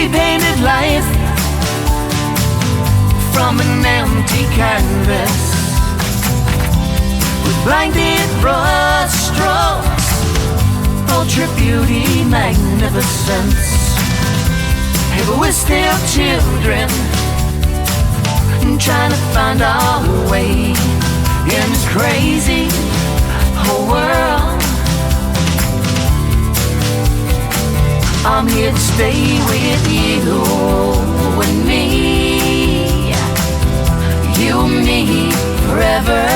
painted life from an empty canvas with blinded brush strokes, ultra beauty, magnificence. Hey, but we're still children, trying to find our way in this crazy whole world. I'm here to stay with you and me, you and me forever.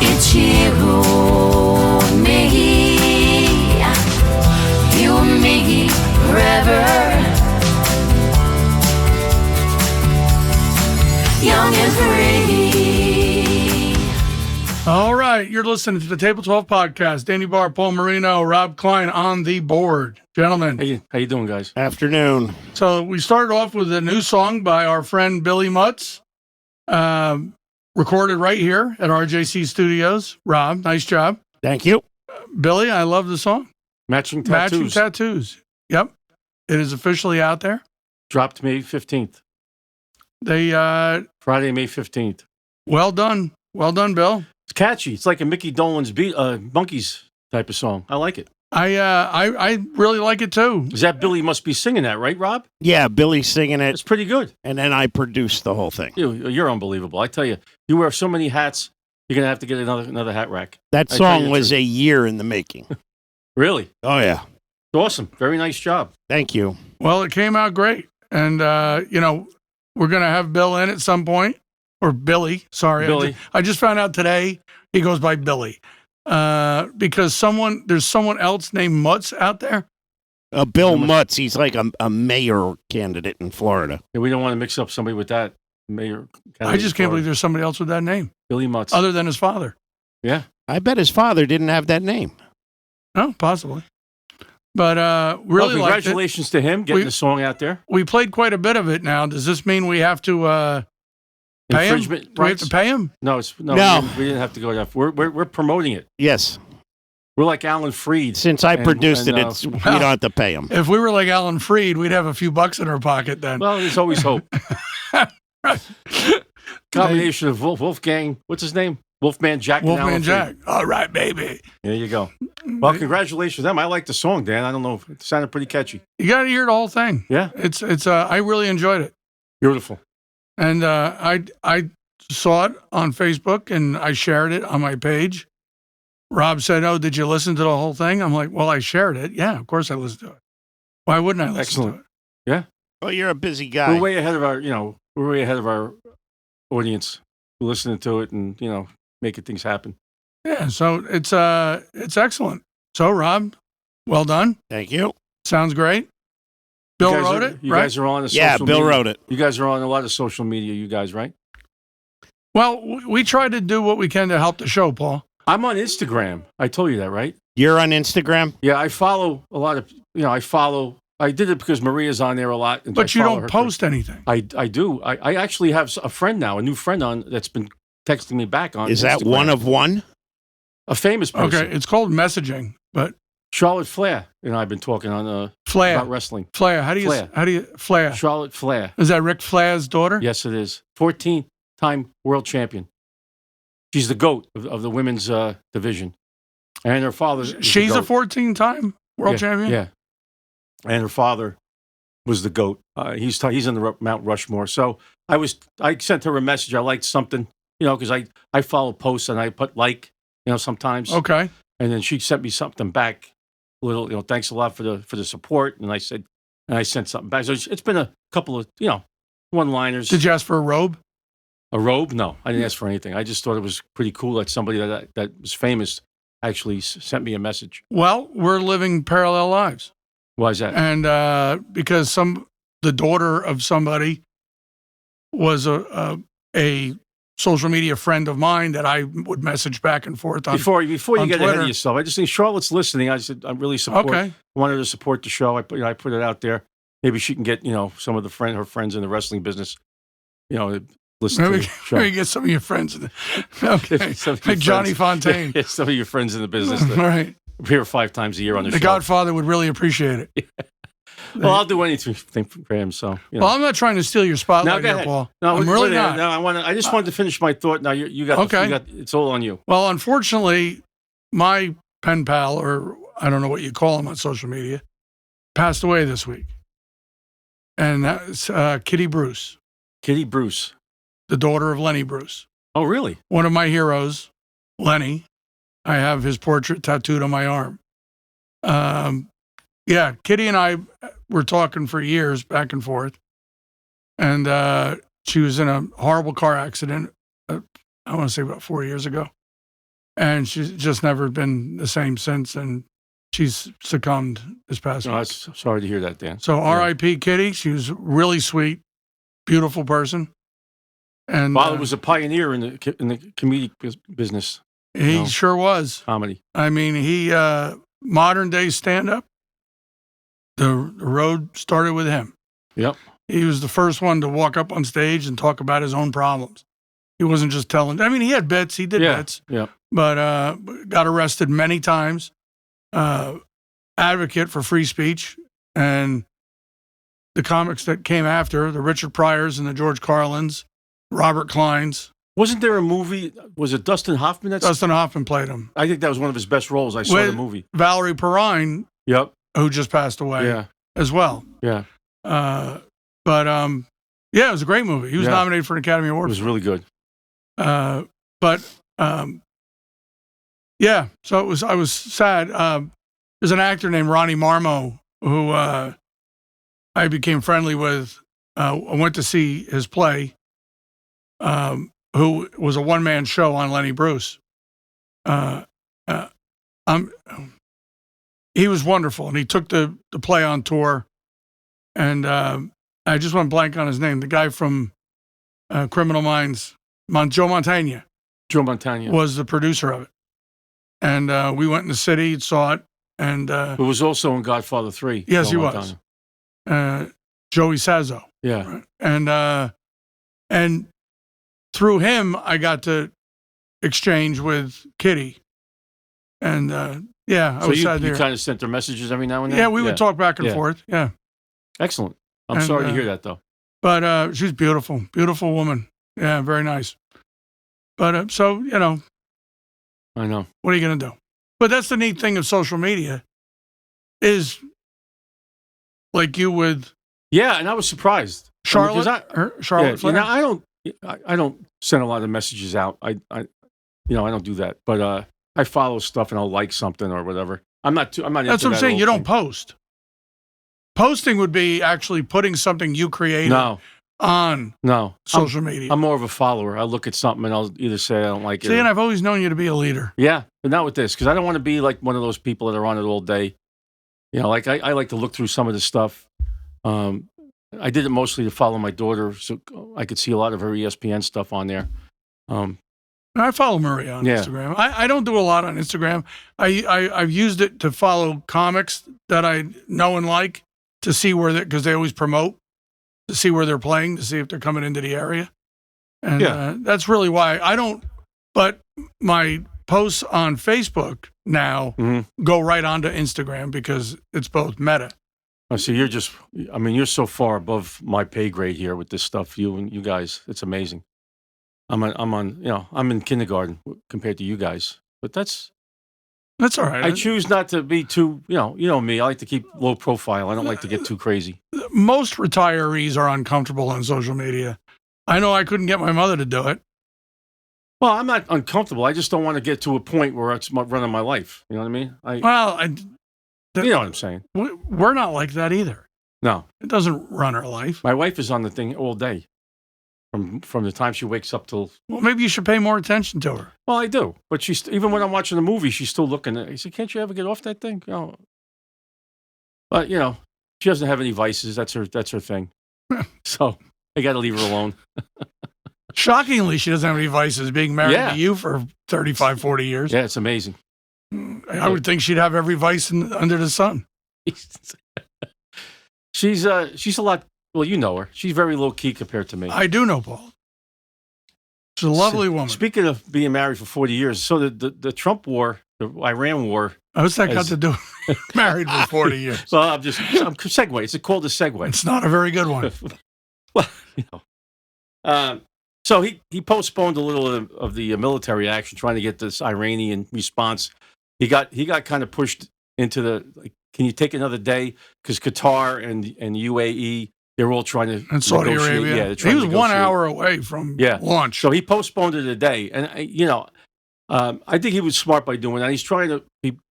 It's you and me, you and me forever. Young and free. All right, you're listening to the Table 12 podcast. Danny Barr, Paul Marino, Rob Klein on the board. Gentlemen. Hey, how you doing, guys? Afternoon. So we started off with a new song by our friend Billy Mutz, recorded right here at RJC Studios. Rob, nice job. Thank you. Billy, I love the song. Matching Tattoos. Matching Tattoos. Yep. It is officially out there. Dropped May 15th. They Friday, May 15th. Well done. Well done, Bill. It's catchy. It's like a Mickey Dolenz Monkeys type of song. I like it. I really like it too. Is that Billy must be singing that, right, Rob? Yeah, Billy's singing it. It's pretty good. And then I produced the whole thing. You're unbelievable. I tell you, you wear so many hats, you're going to have to get another hat rack. That song was a year in the making. Really? Oh, yeah. It's awesome. Very nice job. Thank you. Well, it came out great. And, we're going to have Bill in at some point. Or Billy, sorry. Billy. I just found out today he goes by Billy. Because there's someone else named Mutz out there. Bill Mutz, he's like a mayor candidate in Florida. Yeah, we don't want to mix up somebody with that mayor candidate. I just can't believe there's somebody else with that name. Billy Mutz. Other than his father. Yeah. I bet his father didn't have that name. Oh, possibly. But really, congratulations to him getting the song out there. We played quite a bit of it now. Does this mean we have to pay him? Do we have to pay him? No, no. We didn't have to go that. We're promoting it. Yes. We're like Alan Freed. Since I produced it, we don't have to pay him. If we were like Alan Freed, we'd have a few bucks in our pocket then. Well, there's always hope. Combination of Wolfgang, what's his name? Wolfman Jack. Wolfman Jack. All right, baby. There you go. Well, congratulations to them. I like the song, Dan. I don't know. It sounded pretty catchy. You got to hear the whole thing. Yeah. It's. I really enjoyed it. Beautiful. And I saw it on Facebook and I shared it on my page. Rob said, "Oh, did you listen to the whole thing?" I'm like, "Well, I shared it. Yeah, of course I listened to it. Why wouldn't I listen to it?" Yeah. Well, you're a busy guy. We're way ahead of our audience listening to it and, making things happen. Yeah, so it's excellent. So, Rob, well done. Thank you. Sounds great. Bill wrote it, You right? guys are on the social Yeah, media. Bill wrote it. You guys are on a lot of social media, you guys, right? Well, we try to do what we can to help the show, Paul. I'm on Instagram. I told you that, right? You're on Instagram? Yeah, I follow a lot of, I did it because Maria's on there a lot. And but you don't post anything. I do. I actually have a friend now, a new friend on that's been texting me back on Is Instagram. that one of one? A famous person. Okay, it's called messaging, but Charlotte Flair and I have been talking on Flair about wrestling. Flair. How do you Flair? Charlotte Flair. Is that Ric Flair's daughter? Yes, it is. 14-time world champion. She's the GOAT of the women's division. And her father She's a 14-time world champion? Yeah. And her father was the GOAT. He's in the Mount Rushmore. So I sent her a message. I liked something, because I follow posts and I put sometimes. Okay. And then she sent me something back. Little, thanks a lot for the support. And I sent something back. So it's been a couple of, one-liners. Did you ask for a robe? A robe? No, I didn't ask for anything. I just thought it was pretty cool that somebody that was famous actually sent me a message. Well, we're living parallel lives. Why is that? And because the daughter of somebody was a social media friend of mine that I would message back and forth on. Before you on get Twitter. ahead of yourself, I just think Charlotte's listening. I said I'm really wanted to support the show. I put it out there. Maybe she can get some of her friends in the wrestling business. Listen to the show. Maybe get some of your friends. Okay, like Johnny Fontaine. Some of your friends in the business. Right. appear 5 times a year on the show. The Godfather would really appreciate it. Well, I'll do anything for him. So, Well, I'm not trying to steal your spotlight here, Paul. No, I'm really not. No, I just wanted to finish my thought. Now you got. Okay. It's all on you. Well, unfortunately, my pen pal, or I don't know what you call him on social media, passed away this week, and that's Kitty Bruce. Kitty Bruce, the daughter of Lenny Bruce. Oh, really? One of my heroes, Lenny. I have his portrait tattooed on my arm. Yeah, Kitty and I were talking for years back and forth. And she was in a horrible car accident, I want to say about 4 years ago. And she's just never been the same since. And she's succumbed this past week. Sorry to hear that, Dan. So R.I.P. Kitty. She was really sweet, beautiful person. And Father was a pioneer in the comedic business. He sure was. Comedy. I mean, he modern day stand up. The road started with him. Yep. He was the first one to walk up on stage and talk about his own problems. He wasn't just telling. I mean, he had bits. He did bits. Yeah. But got arrested many times. Advocate for free speech. And the comics that came after, the Richard Pryors and the George Carlins, Robert Kleins. Wasn't there a movie? Was it Dustin Hoffman? Dustin Hoffman played him. I think that was one of his best roles. I saw the movie. Valerie Perrine. Yep. Who just passed away as well. Yeah. Yeah, it was a great movie. He was nominated for an Academy Award. It was really good. Yeah, so I was sad. There's an actor named Ronnie Marmo who I became friendly with. I went to see his play, who was a one-man show on Lenny Bruce. He was wonderful, and he took the play on tour. And I just went blank on his name. The guy from Criminal Minds, Joe Mantegna. Joe Mantegna was the producer of it. And we went in the city, saw it, and it was also in Godfather 3. Yes, Joe he Mantegna. was. Joey Sazzo. Yeah, right? And through him, I got to exchange with Kitty, and I was sad there. You kind of sent her messages every now and then. Yeah, we would talk back and forth. Yeah, excellent. I'm sorry to hear that, though. But she's beautiful, beautiful woman. Yeah, very nice. But so I know. What are you going to do? But that's the neat thing of social media, is like you with. Yeah, and I was surprised. Charlotte. Charlotte. Yeah, I don't send a lot of messages out. I don't do that. But I follow stuff and I'll like something or whatever. I'm not. That's what I'm saying. You don't post. Posting would be actually putting something you created on social media. I'm more of a follower. I'll look at something and I'll either say I don't like it. See, and I've always known you to be a leader. Yeah, but not with this, because I don't want to be like one of those people that are on it all day. Like I like to look through some of the stuff. I did it mostly to follow my daughter, so I could see a lot of her ESPN stuff on there. I follow Maria on Instagram. I don't do a lot on Instagram. I've used it to follow comics that I know and like, to see because they always promote, to see where they're playing, to see if they're coming into the area. And that's really why I don't, but my posts on Facebook now go right onto Instagram because it's both meta. Oh, so you're so far above my pay grade here with this stuff. You guys, it's amazing. I'm in kindergarten compared to you guys, but that's all right. I choose not to be too, me. I like to keep low profile. I don't like to get too crazy. Most retirees are uncomfortable on social media. I know I couldn't get my mother to do it. Well, I'm not uncomfortable. I just don't want to get to a point where it's running my life. You know what I mean? You know what I'm saying? We're not like that either. No. It doesn't run our life. My wife is on the thing all day. From the time she wakes up till... Well, maybe you should pay more attention to her. Well, I do. But she's even when I'm watching a movie, she's still looking at it. I said, can't you ever get off that thing? But, she doesn't have any vices. That's her thing. So I got to leave her alone. Shockingly, she doesn't have any vices, being married to you for 35, 40 years. Yeah, it's amazing. I would think she'd have every vice under the sun. She's a lot... Well, you know her. She's very low-key compared to me. I do know Paul. She's a lovely woman. Speaking of being married for 40 years, so the Trump war, the Iran war, What's that got to do with married for 40 years? Well, I'm segue. It's called a segue. It's not a very good one. Well, so he postponed a little of the military action, trying to get this Iranian response. He got kind of pushed into the. Can you take another day? Because Qatar and UAE, they're all trying to and Saudi negotiate. Arabia. Yeah, he was 1 hour away from launch. So he postponed it a day, and I think he was smart by doing that. He's trying to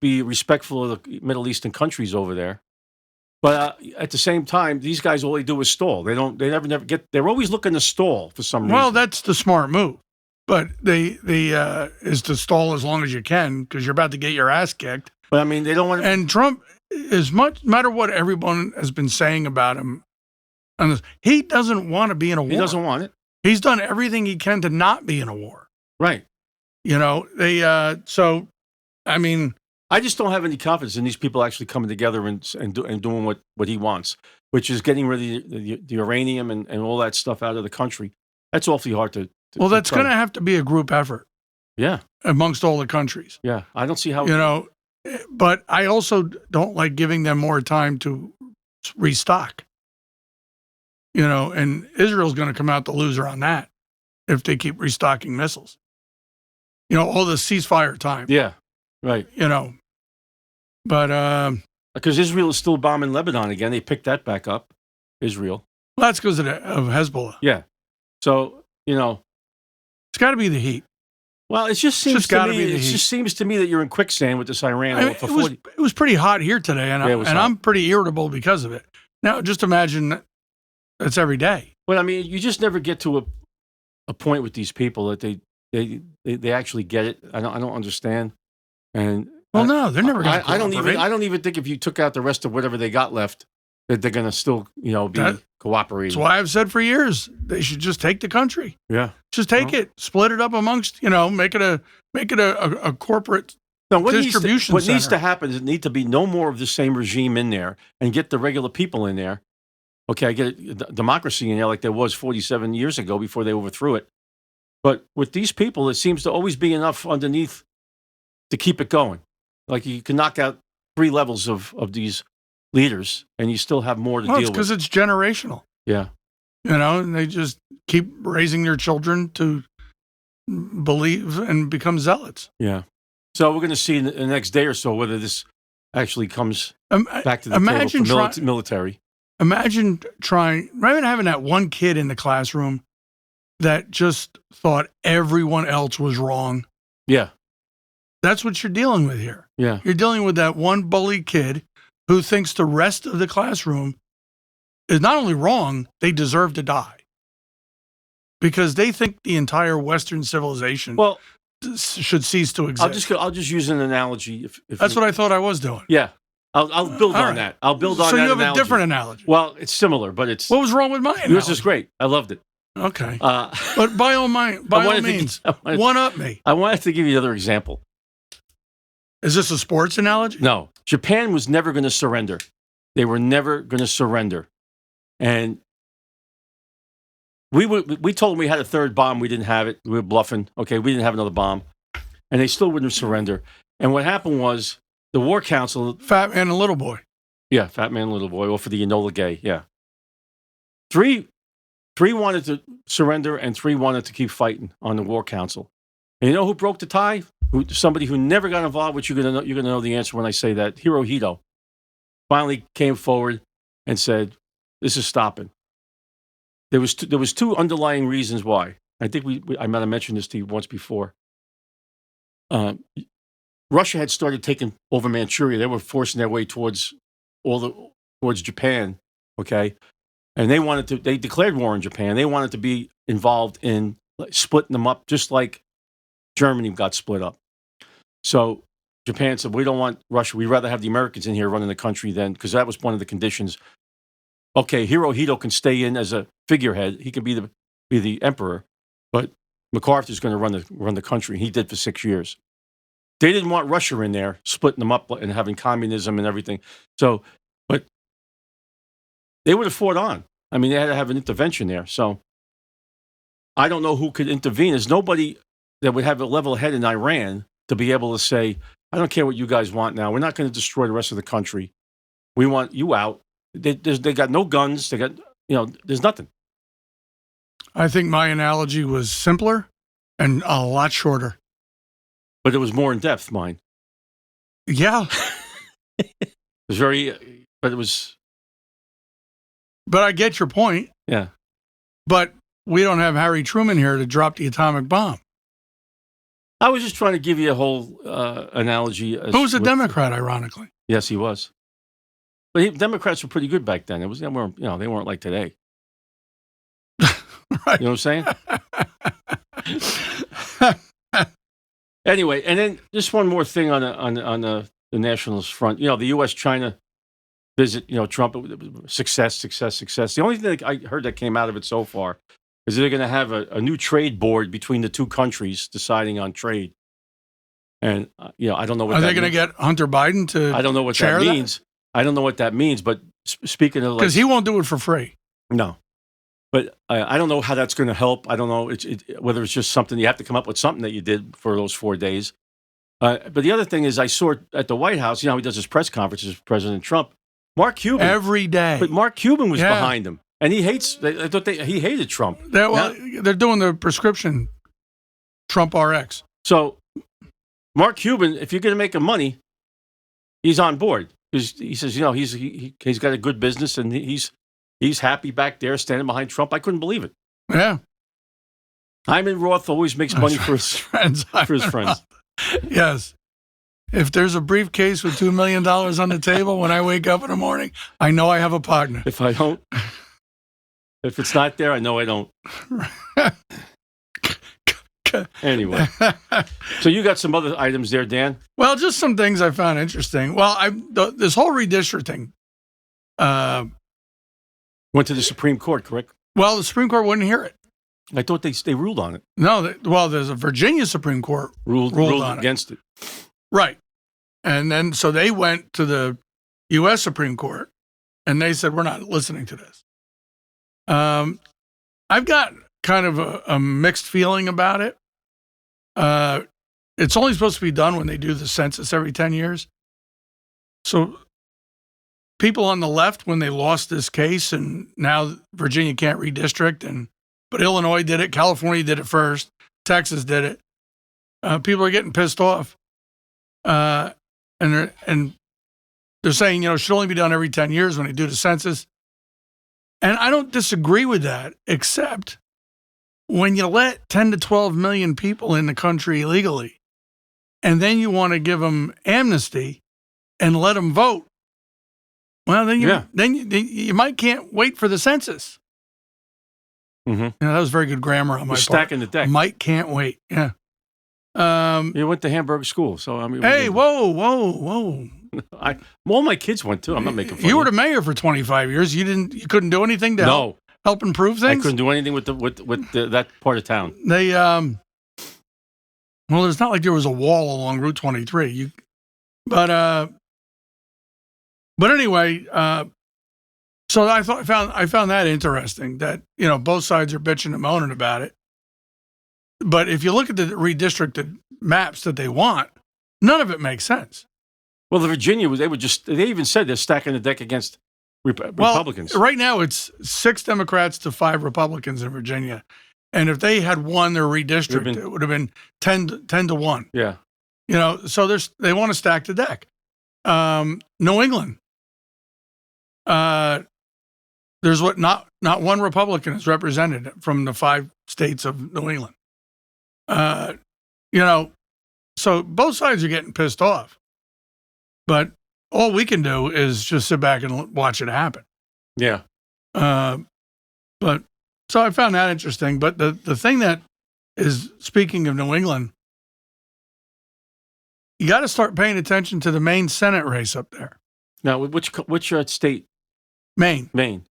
be respectful of the Middle Eastern countries over there. But at the same time, these guys, all they do is stall. They never get. They're always looking to stall for some reason. Well, that's the smart move. But they is to stall as long as you can because you're about to get your ass kicked. But I mean, they don't want to. And Trump, no matter what everyone has been saying about him, he doesn't want to be in a war. He doesn't want it. He's done everything he can to not be in a war. Right. So, I mean, I just don't have any confidence in these people actually coming together and doing what he wants, which is getting rid of the uranium and all that stuff out of the country. That's awfully hard to well, that's going to have to be a group effort. Yeah. Amongst all the countries. Yeah. I don't see how. But I also don't like giving them more time to restock. And Israel's going to come out the loser on that if they keep restocking missiles. All the ceasefire time. Yeah, right. But because Israel is still bombing Lebanon again, they picked that back up. Israel. Well, that's because of Hezbollah. Yeah. So it's got to be the heat. Well, it just seems to me. It just seems to me that you're in quicksand with this Iran. It was pretty hot here today, and I'm pretty irritable because of it. Now, just imagine that's every day. Well, I mean, you just never get to a point with these people that they actually get it. I don't understand. And no, they're never going to. I don't even think if you took out the rest of whatever they got left, that they're going to still be cooperating. That's why I've said for years they should just take the country. Yeah, just take it, split it up amongst make it a corporate distribution. What needs to happen is it need to be no more of the same regime in there, and get the regular people in there. Okay, I get democracy in there like there was 47 years ago before they overthrew it. But with these people, it seems to always be enough underneath to keep it going. Like you can knock out 3 levels of these leaders, and you still have more to deal with. Because it's generational. Yeah. And they just keep raising their children to believe and become zealots. Yeah. So we're going to see in the next day or so whether this actually comes back to the table for military. Imagine having that one kid in the classroom that just thought everyone else was wrong. Yeah. That's what you're dealing with here. Yeah. You're dealing with that one bully kid who thinks the rest of the classroom is not only wrong, they deserve to die. Because they think the entire Western civilization should cease to exist. I'll just use an analogy. If that's what I thought I was doing. Yeah. I'll build on that. I'll build on that. So you have analogy. A different analogy. Well, it's similar, but it's... What was wrong with my analogy? Yours is great. I loved it. Okay. But by all means, one up me. I wanted to give you another example. Is this a sports analogy? No. Japan was never going to surrender. They were never going to surrender. And we told them we had a third bomb. We didn't have it. We were bluffing. Okay, we didn't have another bomb. And they still wouldn't surrender. And what happened was the War Council... Fat man and little boy. Yeah, Fat man and little boy. Or for the Enola Gay, yeah. Three wanted to surrender and 3 wanted to keep fighting on the War Council. And you know who broke the tie? Somebody who never got involved, which you're gonna know the answer when I say that. Hirohito finally came forward and said, "This is stopping." There was 2 underlying reasons why. I think I might have mentioned this to you once before. Russia had started taking over Manchuria. They were forcing their way towards Japan. Okay, and they declared war on Japan. They wanted to be involved in splitting them up, just like Germany got split up. So Japan said, we don't want Russia. We'd rather have the Americans in here running the country then, because that was one of the conditions. Okay, Hirohito can stay in as a figurehead. He can be the emperor, but MacArthur's going to run the country. He did for 6 years. They didn't want Russia in there, splitting them up and having communism and everything. So, but they would have fought on. I mean, they had to have an intervention there. So I don't know who could intervene. There's nobody that would have a level head in Iran to be able to say, I don't care what you guys want now. We're not going to destroy the rest of the country. We want you out. They got no guns. They got, there's nothing. I think my analogy was simpler and a lot shorter. But it was more in depth, mine. Yeah. It was very, but it was. But I get your point. Yeah. But we don't have Harry Truman here to drop the atomic bomb. I was just trying to give you a whole analogy. Who was a Democrat, ironically? Yes, he was. But Democrats were pretty good back then. They weren't like today. Right. You know what I'm saying? Anyway, and then just one more thing on the nationalist front. The U.S.-China visit. Trump, success. The only thing that I heard that came out of it so far is they're going to have a new trade board between the two countries deciding on trade. And I don't know what. Are they going to get Hunter Biden to? I don't know what that means. I don't know what that means. But speaking of, because he won't do it for free. No. But I don't know how that's going to help. I don't know whether it's just something you have to come up with something that you did for those 4 days. But the other thing is, I saw at the White House. He does his press conferences with President Trump. Mark Cuban every day. But Mark Cuban was behind him, and he hates. I thought he hated Trump. They're doing the prescription Trump RX. So Mark Cuban, if you're going to make him money, he's on board because he says he's got a good business and he's happy back there standing behind Trump. I couldn't believe it. Yeah. Hyman Roth always makes money for his friends. Yes. If there's a briefcase with $2 million on the table when I wake up in the morning, I know I have a partner. If it's not there, I know I don't. Anyway. So you got some other items there, Dan? Well, just some things I found interesting. Well, this whole redistricting. Went to the Supreme Court, correct? Well, the Supreme Court wouldn't hear it. I thought they ruled on it. No, there's a Virginia Supreme Court ruled on against it. Right. And then, so they went to the U.S. Supreme Court, and they said, we're not listening to this. I've got kind of a mixed feeling about it. It's only supposed to be done when they do the census every 10 years. So people on the left, when they lost this case, and now Virginia can't redistrict, but Illinois did it, California did it first, Texas did it. People are getting pissed off, and they're saying it should only be done every 10 years when they do the census. And I don't disagree with that, except when you let 10 to 12 million people in the country illegally, and then you want to give them amnesty and let them vote. Well, then you might can't wait for the census. Mm-hmm. That was very good grammar on my part. Stacking the deck. Might can't wait. Yeah. You went to Hamburg school, so I mean. Hey, whoa! All my kids went too. I'm not making fun. You were the mayor for 25 years. You couldn't do anything to help improve things. I couldn't do anything with that part of town. They well, it's not like there was a wall along Route 23. But anyway, so I found that interesting that both sides are bitching and moaning about it. But if you look at the redistricted maps that they want, none of it makes sense. Well, the Virginia they even said they're stacking the deck against Republicans. Well, right now it's 6 Democrats to 5 Republicans in Virginia. And if they had won their redistrict, it would have been 10 to 1. Yeah. So they want to stack the deck. New England. There's not one Republican is represented from the 5 states of New England. So both sides are getting pissed off. But all we can do is just sit back and watch it happen. Yeah. But so I found that interesting. But the thing that is, speaking of New England, you got to start paying attention to the Maine Senate race up there. Now, which state? Maine. Maine.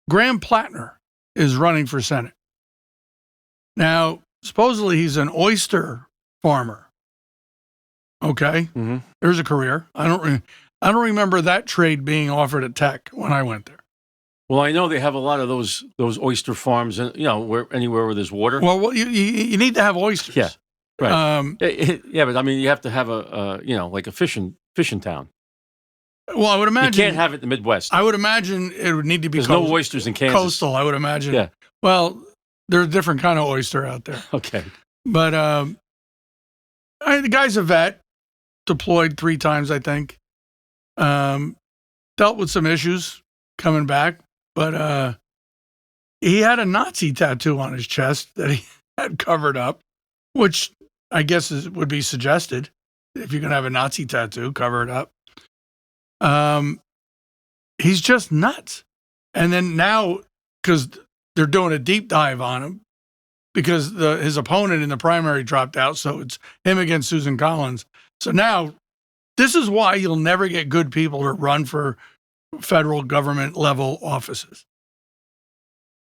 Graham Plattner is running for Senate. Now, supposedly he's an oyster farmer. Okay, mm-hmm. There's a career. I don't remember that trade being offered at Tech when I went there. Well, I know they have a lot of those oyster farms, and anywhere where there's water. Well, you need to have oysters. Yeah, Right. Yeah, but I mean, you have to have like a fishing town. Well, I would imagine you can't have it in the Midwest. I would imagine it would need to be There's no oysters in Kansas. Coastal, I would imagine. Yeah. Well, there's a different kind of oyster out there. Okay. But the guy's a vet, deployed 3 times, I think. Dealt with some issues coming back, but he had a Nazi tattoo on his chest that he had covered up, which I guess would be suggested. If you're going to have a Nazi tattoo, cover it up. He's just nuts. And then now, because they're doing a deep dive on him, because his opponent in the primary dropped out, so it's him against Susan Collins. So now, this is why you'll never get good people to run for federal government level offices.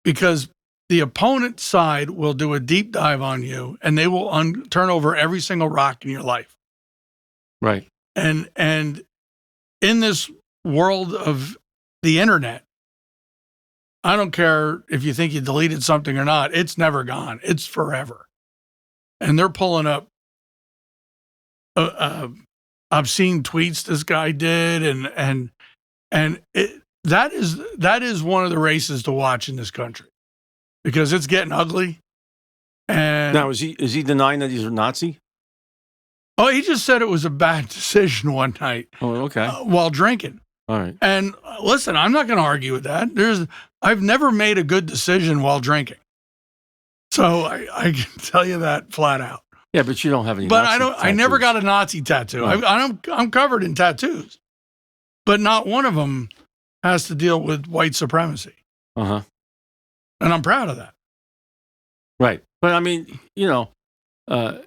Because the opponent side will do a deep dive on you, and they will turn over every single rock in your life. Right. And in this world of the internet, I don't care if you think you deleted something or not, it's never gone. It's forever. And they're pulling up obscene tweets this guy did, and that is one of the races to watch in this country, because it's getting ugly. And now, is he denying that he's a Nazi? Oh, he just said it was a bad decision one night. Oh, okay. While drinking. All right. And listen, I'm not going to argue with that. I've never made a good decision while drinking, so I can tell you that flat out. Yeah, but you don't have any. But Nazi tattoos. I never got a Nazi tattoo. Right. I'm covered in tattoos, but not one of them has to deal with white supremacy. And I'm proud of that. Right, but I mean, the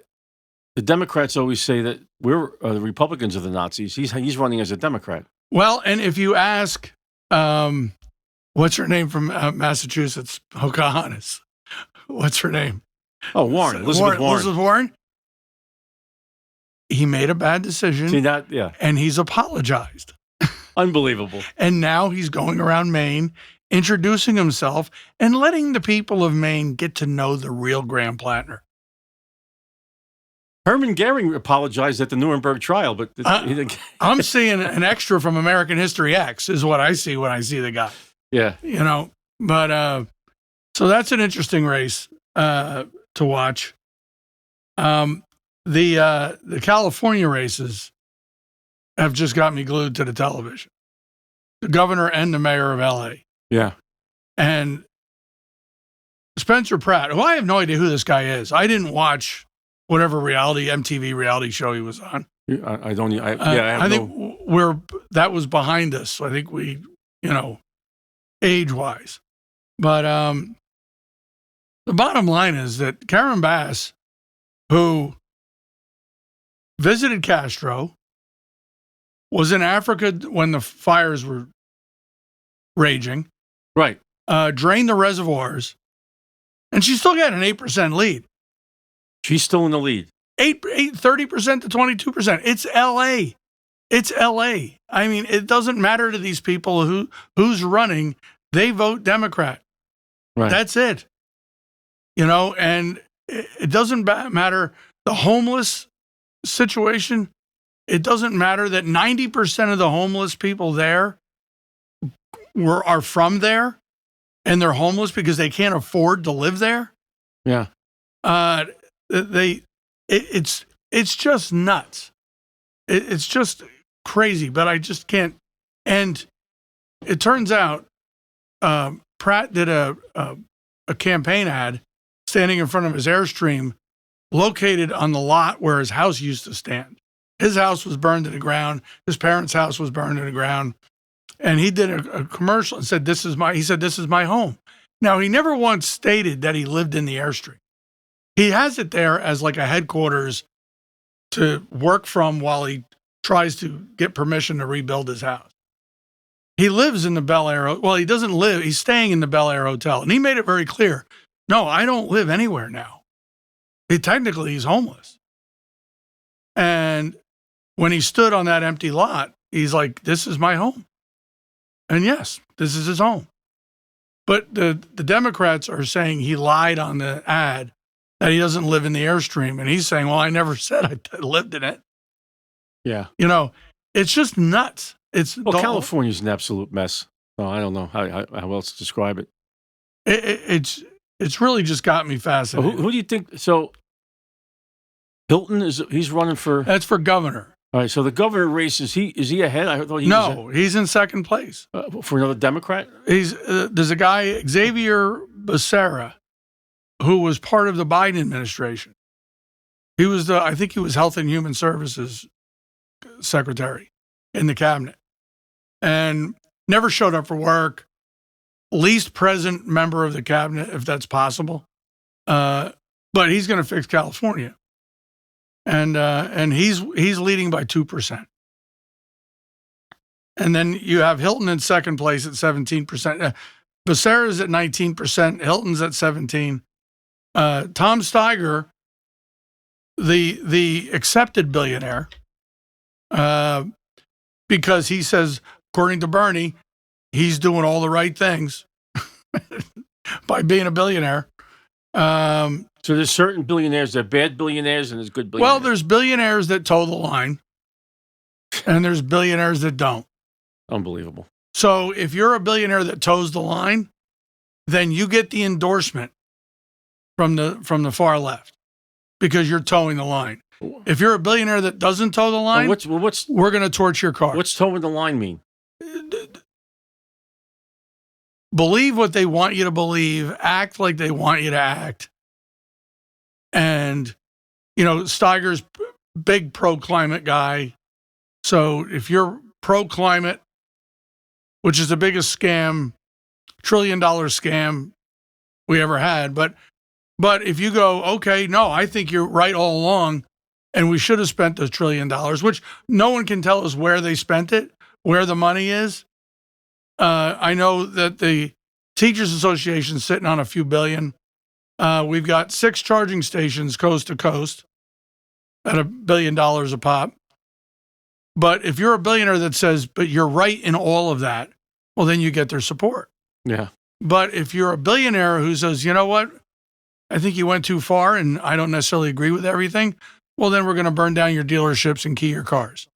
Democrats always say that we're the Republicans are the Nazis. He's running as a Democrat. Well, and if you ask, what's her name from Massachusetts? Pocahontas. What's her name? Oh, Warren. Elizabeth Warren. Elizabeth Warren. He made a bad decision. See that? Yeah. And he's apologized. Unbelievable. And now he's going around Maine, introducing himself and letting the people of Maine get to know the real Graham Plattner. Herman Goering apologized at the Nuremberg trial, but I'm seeing an extra from American History X is what I see when I see the guy. Yeah. But so that's an interesting race to watch. The California races have just got me glued to the television. The governor and the mayor of LA. Yeah. And Spencer Pratt, who I have no idea who this guy is. I didn't watch whatever MTV reality show he was on. I don't. I think that was behind us. I think we, age wise, but the bottom line is that Karen Bass, who visited Castro, was in Africa when the fires were raging, right? Drained the reservoirs, and she still got an 8% lead. She's still in the lead. 30% to 22%. It's LA. It's LA. I mean, it doesn't matter to these people who's running. They vote Democrat. Right. That's it. And it doesn't matter the homeless situation. It doesn't matter that 90% of the homeless people there are from there, and they're homeless because they can't afford to live there. Yeah. It's just nuts. It's just crazy, but I just can't. And it turns out Pratt did a campaign ad standing in front of his Airstream located on the lot where his house used to stand. His house was burned to the ground. His parents' house was burned to the ground. And he did a commercial and said, this is my home. Now, he never once stated that he lived in the Airstream. He has it there as like a headquarters to work from while he tries to get permission to rebuild his house. He lives in the Bel Air. Well, he doesn't live. He's staying in the Bel Air Hotel. And he made it very clear, no, I don't live anywhere now. Technically, he's homeless. And when he stood on that empty lot, he's like, this is my home. And yes, this is his home. But the Democrats are saying he lied on the ad that he doesn't live in the Airstream. And he's saying, well, I never said I lived in it. Yeah. You know, it's just nuts. California's an absolute mess. So I don't know how else to describe it. It's really just got me fascinated. Who do you think? So Hilton he's running for? That's for governor. All right. So the governor race is he ahead? I thought he's in second place for another Democrat. There's a guy Xavier Becerra who was part of the Biden administration. He was I think he was Health and Human Services secretary in the cabinet, and never showed up for work. Least present member of the cabinet, if that's possible. But he's going to fix California, and he's leading by 2%. And then you have Hilton in second place at 17%. Becerra's at 19%. Hilton's at 17%. Tom Steiger, the accepted billionaire, because he says, according to Bernie, he's doing all the right things by being a billionaire. So there's certain billionaires that are bad billionaires and there's good billionaires. Well, there's billionaires that toe the line, and there's billionaires that don't. Unbelievable. So if you're a billionaire that toes the line, then you get the endorsement from the far left because you're towing the line. If you're a billionaire that doesn't toe the line, we're going to torch your car. What's towing the line mean? Believe what they want you to believe, act like they want you to act. And, Steiger's big pro-climate guy. So if you're pro-climate, which is the biggest scam, $1 trillion scam we ever had, but if you go, okay, no, I think you're right all along, and we should have spent the $1 trillion, which no one can tell us where they spent it, where the money is. I know that the Teachers Association is sitting on a few billion. We've got 6 charging stations coast to coast at $1 billion a pop. But if you're a billionaire that says, but you're right in all of that, well, then you get their support. Yeah. But if you're a billionaire who says, you know what, I think you went too far and I don't necessarily agree with everything, well, then we're going to burn down your dealerships and key your cars.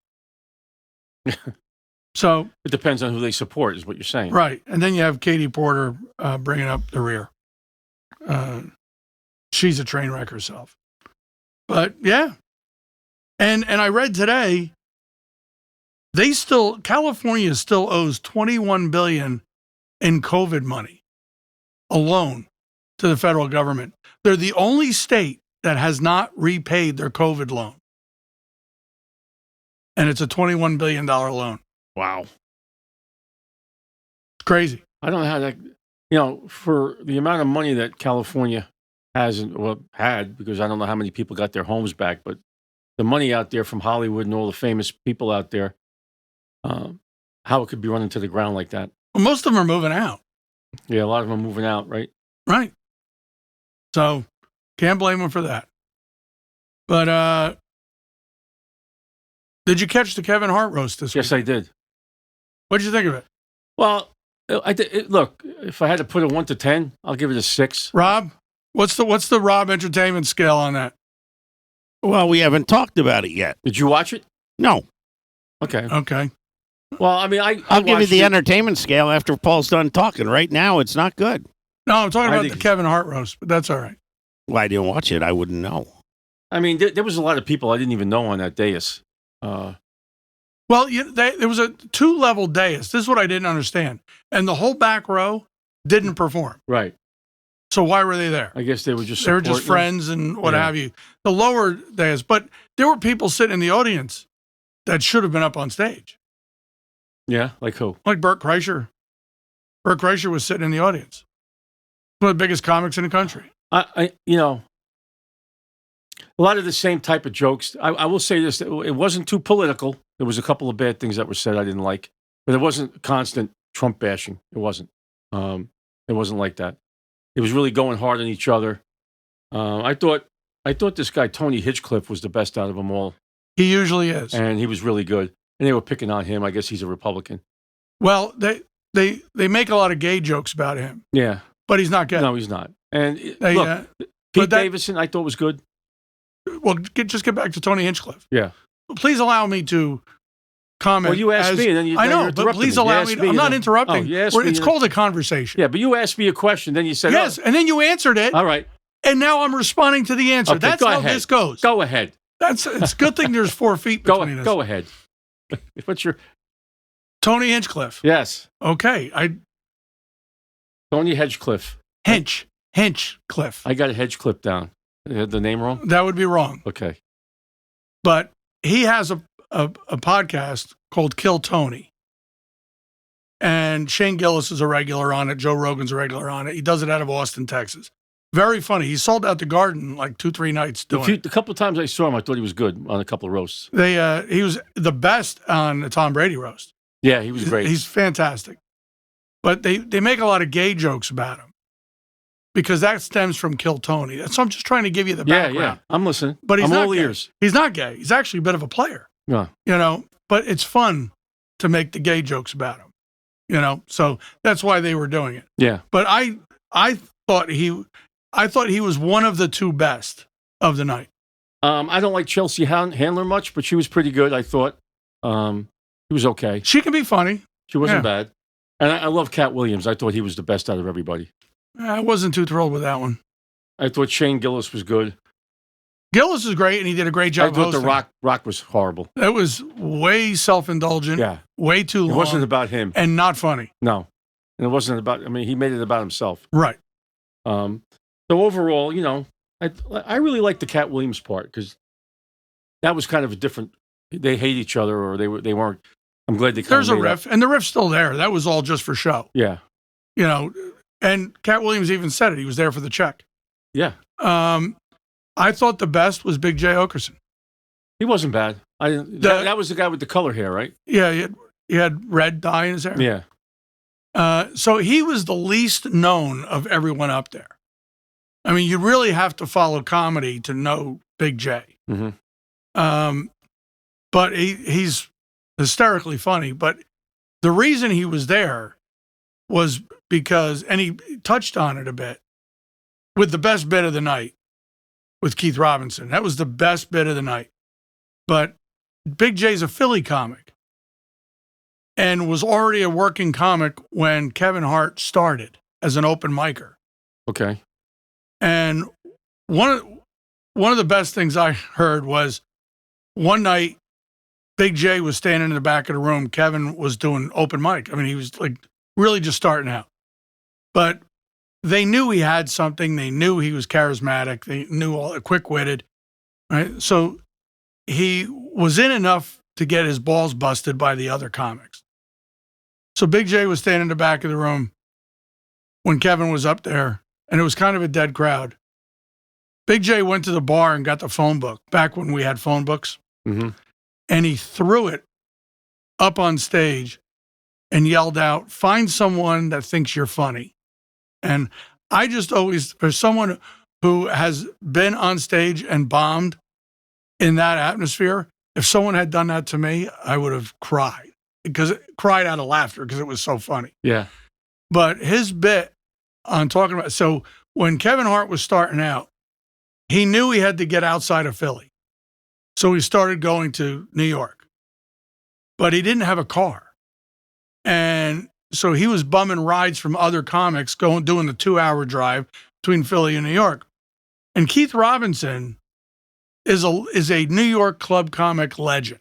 So it depends on who they support, is what you're saying. Right. And then you have Katie Porter bringing up the rear. She's a train wreck herself. But yeah. And I read today, California still owes $21 billion in COVID money alone to the federal government. They're the only state that has not repaid their COVID loan. And it's a $21 billion loan. Wow. It's crazy. I don't know how that, for the amount of money that California had, because I don't know how many people got their homes back, but the money out there from Hollywood and all the famous people out there, how it could be running to the ground like that. Well, most of them are moving out. Yeah, a lot of them are moving out, right? Right. So can't blame them for that. But did you catch the Kevin Hart roast this week? Yes, I did. What did you think of it? Well, look, if I had to put a 1 to 10, I'll give it a 6. Rob, what's the Rob Entertainment scale on that? Well, we haven't talked about it yet. Did you watch it? No. Okay. Well, I mean, I'll give you the entertainment scale after Paul's done talking. Right now, it's not good. No, I'm talking about the Kevin Hart roast, but that's all right. Well, I didn't watch it. I wouldn't know. I mean, there was a lot of people I didn't even know on that dais. Well, there was a 2-level dais. This is what I didn't understand. And the whole back row didn't perform. Right. So why were they there? I guess they were just friends and what have you. The lower dais, but there were people sitting in the audience that should have been up on stage. Yeah, like who? Like Burt Kreischer. Burt Kreischer was sitting in the audience. One of the biggest comics in the country. A lot of the same type of jokes. I will say this, it wasn't too political. There was a couple of bad things that were said I didn't like, but it wasn't constant Trump bashing. It wasn't. It wasn't like that. It was really going hard on each other. I thought this guy, Tony Hinchcliffe, was the best out of them all. He usually is. And he was really good. And they were picking on him. I guess he's a Republican. Well, they make a lot of gay jokes about him. Yeah. But he's not gay. No, he's not. And Pete Davidson, I thought was good. Well, just get back to Tony Hinchcliffe. Yeah. Please allow me to comment. Well, you asked me, and then you. I know, you're but please allow me. I'm not interrupting. It's called a conversation. Yeah, but you asked me a question, then you said yes, and then you answered it. All right. And now I'm responding to the answer. Okay, That's how this goes. Go ahead. It's a good thing there's 4 feet between us. Go ahead. What's your Tony Hinchcliffe? Yes. Okay, Tony Hedgecliffe. Hinchcliffe. I got a Hedgecliffe down. You had the name wrong? That would be wrong. Okay. But he has a podcast called Kill Tony. And Shane Gillis is a regular on it. Joe Rogan's a regular on it. He does it out of Austin, Texas. Very funny. He sold out the Garden like 2-3 nights doing it. A couple of times I saw him, I thought he was good on a couple of roasts. He was the best on the Tom Brady roast. Yeah, he was great. He's fantastic. But they make a lot of gay jokes about him because that stems from Kill Tony. So I'm just trying to give you the background. Yeah, I'm listening. But I'm all ears. He's not gay. He's actually a bit of a player. Yeah. But it's fun to make the gay jokes about him. So that's why they were doing it. Yeah. But I thought he was one of the 2 best of the night. I don't like Chelsea Handler much, but she was pretty good, I thought. She was okay. She can be funny. She wasn't bad. And I love Cat Williams. I thought he was the best out of everybody. I wasn't too thrilled with that one. I thought Shane Gillis was good. Gillis is great, and he did a great job hosting. hosting. The Rock was horrible. It was way self-indulgent. Yeah. Way too long. It wasn't about him. And not funny. No. And it wasn't about, he made it about himself. Right. So overall, I really liked the Cat Williams part because that was kind of a different, they hate each other or they weren't. I'm glad they kind There's a riff, and the riff's still there. That was all just for show. Yeah. And Cat Williams even said it. He was there for the check. Yeah. I thought the best was Big J. Okerson. He wasn't bad. That was the guy with the color hair, right? Yeah, he had red dye in his hair. Yeah. So he was the least known of everyone up there. I mean, you really have to follow comedy to know Big J. Mm-hmm. But he's hysterically funny. But the reason he was there was because, and he touched on it a bit, with the best bit of the night with Keith Robinson. That was the best bit of the night. But Big J's a Philly comic and was already a working comic when Kevin Hart started as an open micer. Okay. And one of the best things I heard was one night Big J was standing in the back of the room. Kevin was doing open mic. I mean, he was like really just starting out. But they knew he had something. They knew he was charismatic. They knew all quick-witted. Right? So he was in enough to get his balls busted by the other comics. So Big J was standing in the back of the room when Kevin was up there, and it was kind of a dead crowd. Big J went to the bar and got the phone book, back when we had phone books, and he threw it up on stage and yelled out, "Find someone that thinks you're funny." And I just always, for someone who has been on stage and bombed in that atmosphere, if someone had done that to me, I would have cried out of laughter because it was so funny. Yeah. But his bit on talking about, so when Kevin Hart was starting out, he knew he had to get outside of Philly. So he started going to New York, but he didn't have a car. And so he was bumming rides from other comics doing the 2-hour drive between Philly and New York. And Keith Robinson is a New York club comic legend,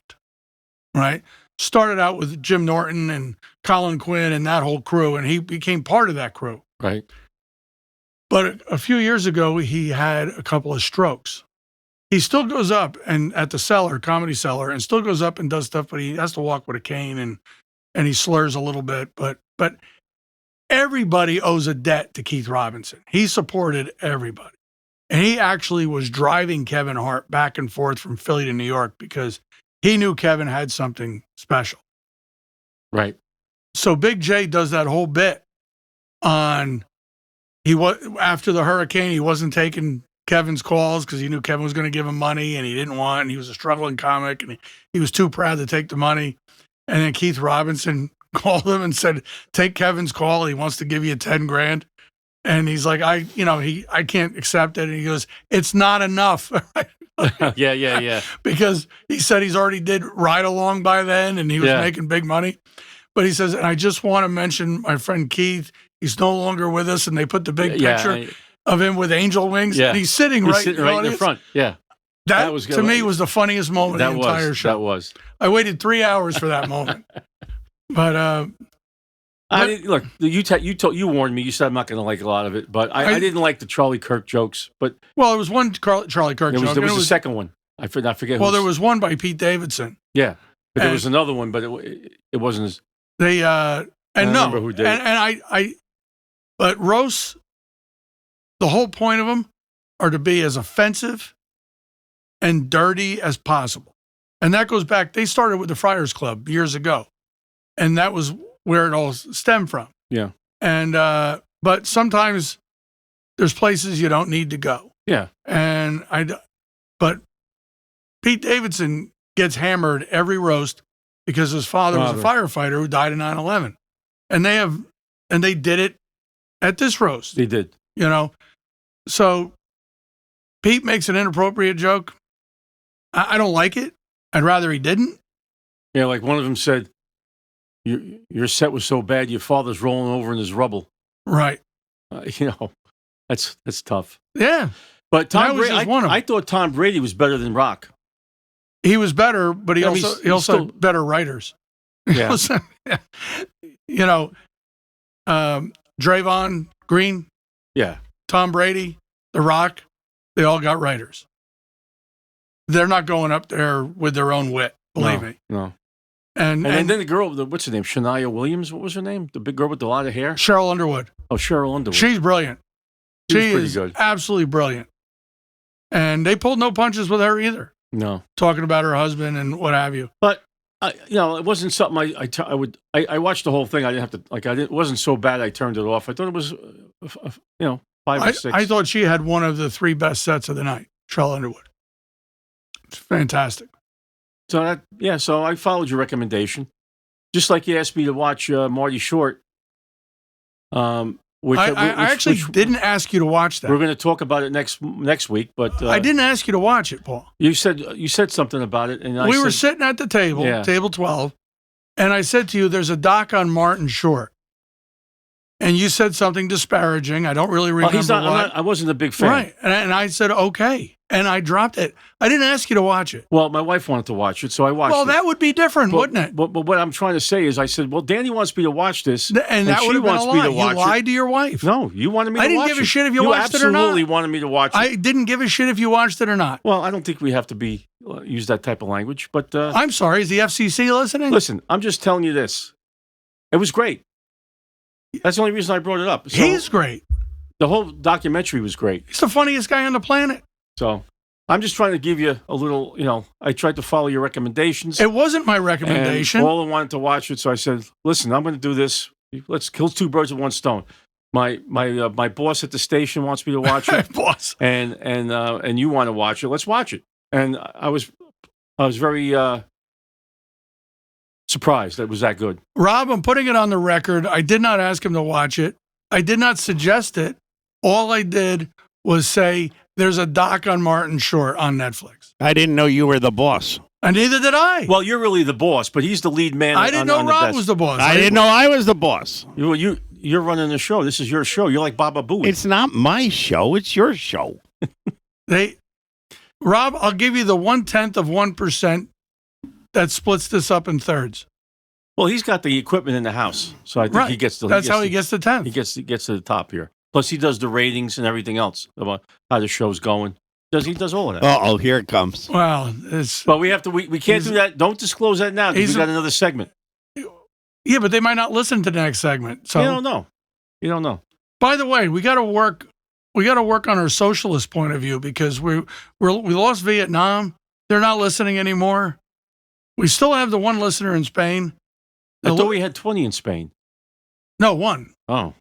right? Started out with Jim Norton and Colin Quinn and that whole crew, and he became part of that crew. Right. But a few years ago, he had a couple of strokes. He still goes up and at the Cellar, Comedy Cellar, and still goes up and does stuff, but he has to walk with a cane and he slurs a little bit. But everybody owes a debt to Keith Robinson. He supported everybody. And he actually was driving Kevin Hart back and forth from Philly to New York because he knew Kevin had something special. Right. So Big J does that whole bit on, after the hurricane, he wasn't taking Kevin's calls because he knew Kevin was going to give him money and he didn't want, and he was a struggling comic and he was too proud to take the money. And then Keith Robinson called him and said, "Take Kevin's call. He wants to give you $10,000. And he's like, I can't accept it. And he goes, it's not enough. Yeah. Because he said he's already did Ride Along by then and he was making big money. But he says, and I just want to mention my friend Keith. He's no longer with us. And they put the big picture of him with angel wings. Yeah. And he's sitting right in the front. Yeah. That was to me was the funniest moment of the entire show. That was. I waited 3 hours for that moment. But look, you warned me. You said I'm not going to like a lot of it, but I didn't like the Charlie Kirk jokes. But well, it was one Charlie Kirk joke. There was the second one. I forget. Well, there was one by Pete Davidson. Yeah, but there was another one, but it wasn't as. They I remember who did it. But roasts, the whole point of them are to be as offensive and dirty as possible, and that goes back. They started with the Friars Club years ago, and that was where it all stemmed from. Yeah. And but sometimes there's places you don't need to go. Yeah. But Pete Davidson gets hammered every roast because his father was a firefighter who died in 9/11. And they did it at this roast. They did. So Pete makes an inappropriate joke. I don't like it. I'd rather he didn't. Yeah, like one of them said, your set was so bad, your father's rolling over in his rubble. Right. That's tough. Yeah. But Tom Brady, I thought Tom Brady was better than Rock. He was better, but he also had better writers. Yeah. Draymond Green. Yeah. Tom Brady, The Rock, they all got writers. They're not going up there with their own wit, believe me. No. And then the girl, what's her name? Shania Williams. What was her name? The big girl with a lot of hair? Cheryl Underwood. Oh, Cheryl Underwood. She's brilliant. She is good. Absolutely brilliant. And they pulled no punches with her either. No. Talking about her husband and what have you. But, it wasn't something I watched the whole thing. I didn't have to, it wasn't so bad I turned it off. I thought it was, 5 or 6. I thought she had one of the 3 best sets of the night, Cheryl Underwood. It's fantastic. So so I followed your recommendation. Just like you asked me to watch Marty Short. Which I actually didn't ask you to watch that. We're going to talk about it next week, but I didn't ask you to watch it, Paul. You said something about it, and we were sitting at the table, table 12, and I said to you, "There's a doc on Martin Short," and you said something disparaging. I don't really remember. I wasn't a big fan, right? And I said, "Okay," and I dropped it. I didn't ask you to watch it. Well, my wife wanted to watch it, so I watched it. Well, that would be different, wouldn't it? But what I'm trying to say is, I said, "Well, Danny wants me to watch this, and that would have been a lie. You lied to your wife. No, you wanted me to watch it. I didn't give a shit if you watched it or not. You absolutely wanted me to watch it. I didn't give a shit if you watched it or not. Well, I don't think we have to use that type of language, but I'm sorry. Is the FCC listening? Listen, I'm just telling you this. It was great. That's the only reason I brought it up. So, he's great. The whole documentary was great. He's the funniest guy on the planet. So I'm just trying to give you a little, I tried to follow your recommendations. It wasn't my recommendation. And Paula wanted to watch it, so I said, listen, I'm going to do this. Let's kill 2 birds with 1 stone. My boss at the station wants me to watch it. Boss. And you want to watch it. Let's watch it. And I was very surprised that it was that good. Rob, I'm putting it on the record. I did not ask him to watch it. I did not suggest it. All I did was say there's a doc on Martin Short on Netflix. I didn't know you were the boss. And neither did I. Well, you're really the boss, but he's the lead man. I didn't know Rob was the boss. I didn't know I was the boss. You're running the show. This is your show. You're like Baba Booey. It's not my show. It's your show. Rob, I'll give you the 1/10% that splits this up in thirds. Well, he's got the equipment in the house, so I think he gets the. That's how he gets the 10th. He gets to the top here. Plus, he does the ratings and everything else about how the show's going. He does all of that. Oh, here it comes. Well, but we have to. We can't do that. Don't disclose that now. We got another segment. Yeah, but they might not listen to the next segment. So you don't know. By the way, we got to work on our socialist point of view because we lost Vietnam. They're not listening anymore. We still have the 1 listener in Spain. I thought we had 20 in Spain. No, 1. Oh.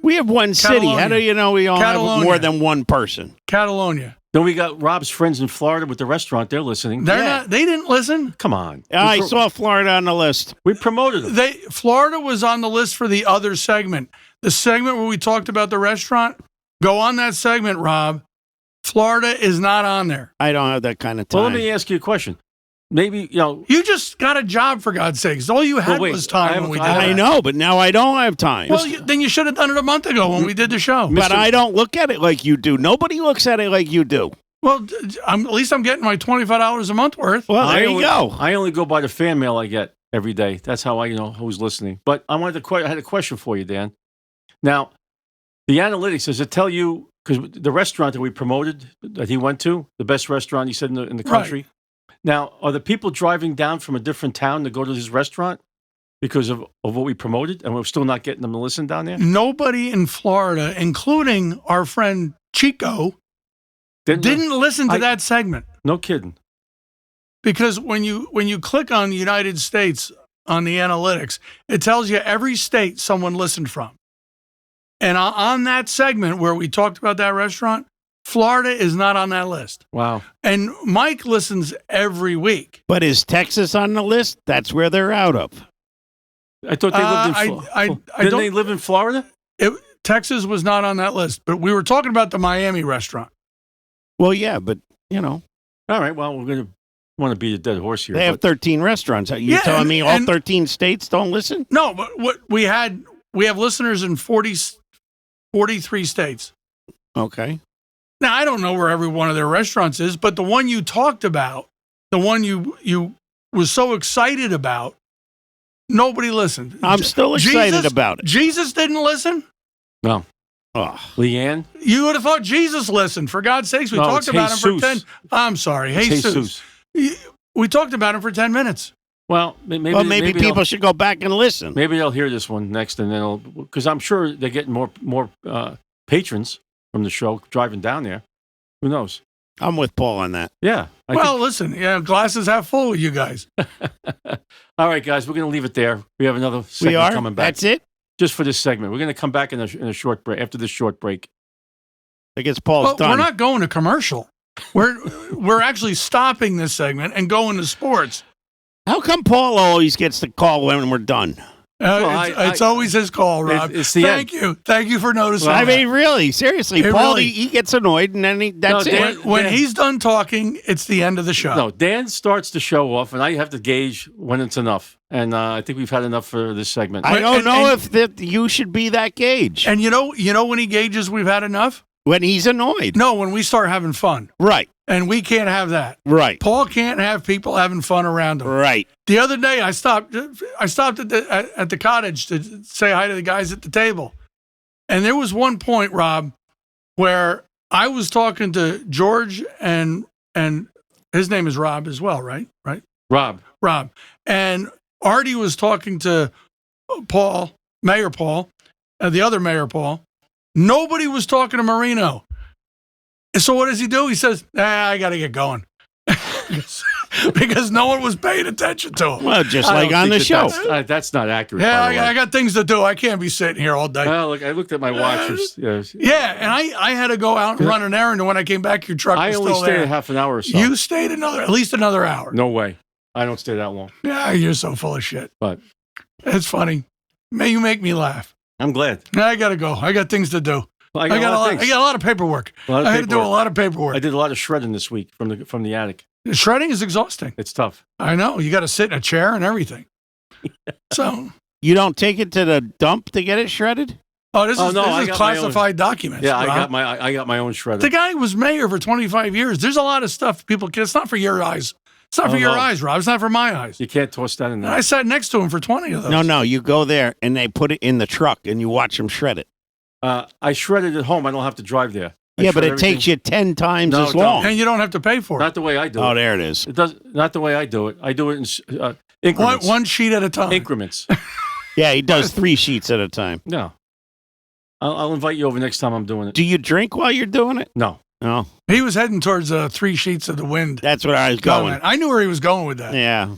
We have 1 city. Catalonia. How do you know we all have more than 1 person? Catalonia. Then we got Rob's friends in Florida with the restaurant. They're listening. They're not. They didn't listen. Come on. I saw Florida on the list. We promoted them. Florida was on the list for the other segment. The segment where we talked about the restaurant. Go on that segment, Rob. Florida is not on there. I don't have that kind of time. Well, let me ask you a question. Maybe, You just got a job, for God's sakes. All you had was time when we did I it. know, but now I don't have time. Well, then you should have done it a month ago when we did the show. But I don't look at it like you do. Nobody looks at it like you do. Well, at least I'm getting my $25 a month worth. Well, there you go. I only go by the fan mail I get every day. That's how I know who's listening. But I had a question for you, Dan. Now, the analytics, does it tell you, because the restaurant that we promoted, that he went to, the best restaurant, he said, in the country. Right. Now, are the people driving down from a different town to go to this restaurant because of what we promoted, and we're still not getting them to listen down there? Nobody in Florida, including our friend Chico, didn't listen to that segment. No kidding. Because when you click on the United States on the analytics, it tells you every state someone listened from. And on that segment where we talked about that restaurant, Florida is not on that list. Wow. And Mike listens every week. But is Texas on the list? That's where they're out of. I thought they lived in Florida. Didn't they live in Florida? Texas was not on that list. But we were talking about the Miami restaurant. Well, yeah, but, All right, well, we're going to want to beat a dead horse here. they have 13 restaurants. You're telling me all 13 states don't listen? No, but we have listeners in 43 states. Okay. Now, I don't know where every one of their restaurants is, but the one you talked about, the one you was so excited about, nobody listened. I'm still excited about it. Jesus didn't listen? No. Oh. Leanne? You would have thought Jesus listened. For God's sakes, we talked about him for 10. I'm sorry, Jesus. We talked about him for 10 minutes. Well, maybe people should go back and listen. Maybe they'll hear this one next, and then because I'm sure they're getting more patrons from the show driving down there. Who knows? I'm with Paul on that. Yeah. Listen, glasses half full, you guys. All right, guys, we're going to leave it there. We have another segment coming back. That's it? Just for this segment. We're going to come back in a short break, after this short break. I guess Paul's done. We're not going to commercial. We're actually stopping this segment and going to sports. How come Paul always gets the call when we're done? It's always his call, Rob. Thank you for noticing. Well, I mean, really, seriously, Paul, really, he gets annoyed, and then that's it. When he's done talking, it's the end of the show. No, Dan starts the show off, and I have to gauge when it's enough. And I think we've had enough for this segment. I don't know if you should be that gauge. And you know when he gauges we've had enough? When he's annoyed. No, when we start having fun. Right. And we can't have that. Right. Paul can't have people having fun around him. Right. The other day, I stopped at the cottage to say hi to the guys at the table. And there was one point, Rob, where I was talking to George and his name is Rob as well, right? Right? Rob. And Artie was talking to Paul, Mayor Paul, the other Mayor Paul. Nobody was talking to Marino. And so what does he do? He says, I got to get going. Because no one was paying attention to him. Well, just like on the show. That's not accurate. Yeah, I got things to do. I can't be sitting here all day. Well, look, I looked at my watch. Yeah, and I had to go out and run an errand, and when I came back, your truck was still there. I only stayed a half an hour or so. You stayed at least another hour. No way. I don't stay that long. Yeah, you're so full of shit. But it's funny. You make me laugh. I'm glad. I got to go. I got things to do. Well, I got a lot of paperwork. I had to do a lot of paperwork. I did a lot of shredding this week from the attic. Shredding is exhausting. It's tough. I know. You got to sit in a chair and everything. So you don't take it to the dump to get it shredded? Oh, this is classified documents. Yeah, Rob. I got my own shredder. The guy was mayor for 25 years. There's a lot of stuff people can. It's not for your eyes. It's not for your eyes, Rob. It's not for my eyes. You can't toss that in there. I sat next to him for 20 of those. No. You go there and they put it in the truck and you watch them shred it. I shred it at home. I don't have to drive there. Yeah, but it takes you 10 times as long. And you don't have to pay for it. Not the way I do it. Oh, there it is. It does not the way I do it. I do it in increments. One sheet at a time. Increments. Yeah, he does 3 sheets at a time. No. I'll invite you over next time I'm doing it. Do you drink while you're doing it? No. No. He was heading towards 3 sheets of the wind. That's where I was going. I knew where he was going with that. Yeah.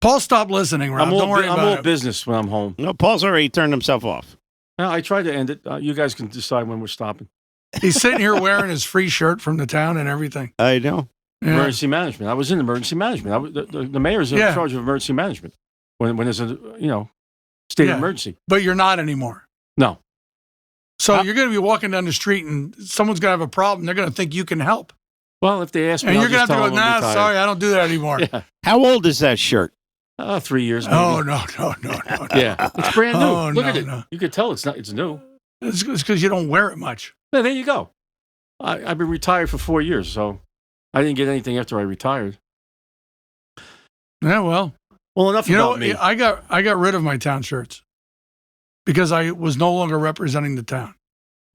Paul, stop listening, Rob. Don't worry about it. I'm all business when I'm home. No, Paul's already turned himself off. I tried to end it. You guys can decide when we're stopping. He's sitting here wearing his free shirt from the town and everything. I know. Yeah. Emergency management. I was in emergency management. The mayor's in charge of emergency management when there's a state of emergency. But you're not anymore. No. So you're going to be walking down the street and someone's going to have a problem. They're going to think you can help. Well, if they ask me, and I'll you're going just to have tell to go, them I'm nah, retired. sorry, I don't do that anymore. Yeah. How old is that shirt? 3 years. Maybe. Oh, no. Yeah, it's brand new. Oh, Look no, at it. no. You could tell it's new. It's because you don't wear it much. Yeah, there you go. I've been retired for 4 years, so I didn't get anything after I retired. Yeah, well, enough about me. I got rid of my town shirts because I was no longer representing the town.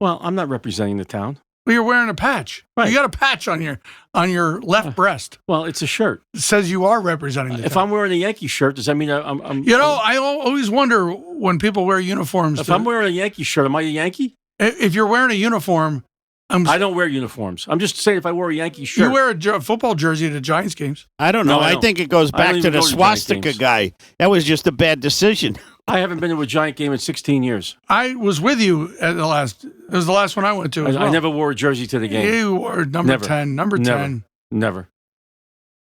Well, I'm not representing the town. Well, you're wearing a patch. Right. You got a patch on your left breast. Well, it's a shirt. It says you are representing the If town. I'm wearing a Yankee shirt, does that mean I'm I always wonder when people wear uniforms. If I'm wearing a Yankee shirt, am I a Yankee? If you're wearing a uniform, I don't wear uniforms. I'm just saying if I wore a Yankee shirt. You wear a football jersey to Giants games. I don't know. No, I I don't. think it goes I don't back to even the go to Giant swastika games. guy. That was just a bad decision. I haven't been to a Giant game in 16 years. I was with you at the last. It was the last one I went to. As well. I never wore a jersey to the game. You were number Never. 10. Number Never. 10. Never.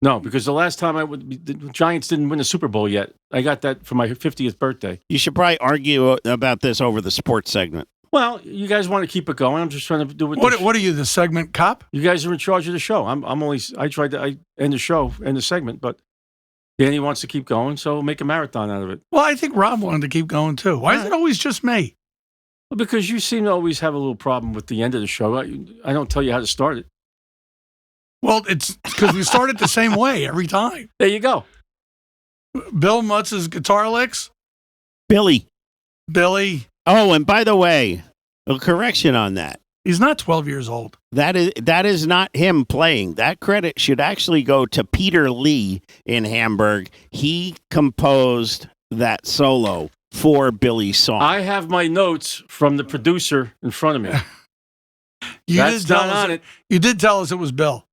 No, because the last time the Giants didn't win the Super Bowl yet. I got that for my 50th birthday. You should probably argue about this over the sports segment. Well, you guys want to keep it going. I'm just trying to do it. What are you, the segment cop? You guys are in charge of the show. I tried to end the segment, but Danny wants to keep going, so make a marathon out of it. Well, I think Rob wanted to keep going too. Why is it always just me? Well, because you seem to always have a little problem with the end of the show. I don't tell you how to start it. Well, it's because we start it the same way every time. There you go. Bill Mutz's guitar licks. Billy. Oh, and by the way, a correction on that. He's not 12 years old. That is not him playing. That credit should actually go to Peter Lee in Hamburg. He composed that solo for Billy's song. I have my notes from the producer in front of me. That's not on it. You did tell us it was Bill.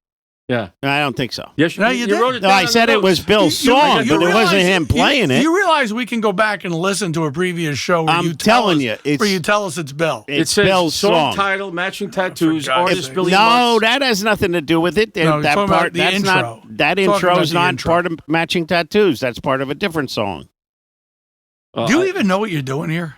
Yeah. I don't think so. Yes, No, you did. wrote it No, down I on said the it was notes. Bill's song, but it realize- wasn't him playing it. You realize we can go back and listen to a previous show where I'm you tell telling us, you, it's- where you tell us it's Bill. It It's says Bill's song song. title, matching tattoos, God's artist sake. Billy No, Mutz. that has nothing to do with it. No, you're that talking about part, the that's intro. not. That Talking intro about is the not intro. part of Matching Tattoos. That's part of a different song. Do you even know what you're doing here?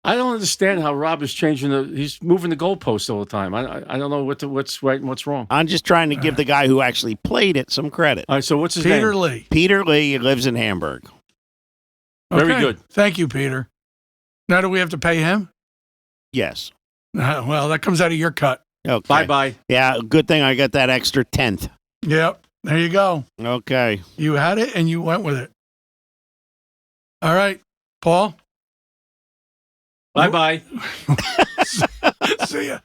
I don't understand how Rob is he's moving the goalposts all the time. I don't know what's right and what's wrong. I'm just trying to give the guy who actually played it some credit. All right, so what's his Peter name? Lee. Peter Lee lives in Hamburg. Very Okay. good. Thank you, Peter. Now do we have to pay him? Yes. Well, that comes out of your cut. Okay. Bye-bye. Yeah, good thing I got that extra 10th. Yep. There you go. Okay. You had it and you went with it. All right, Paul. Bye-bye. See ya.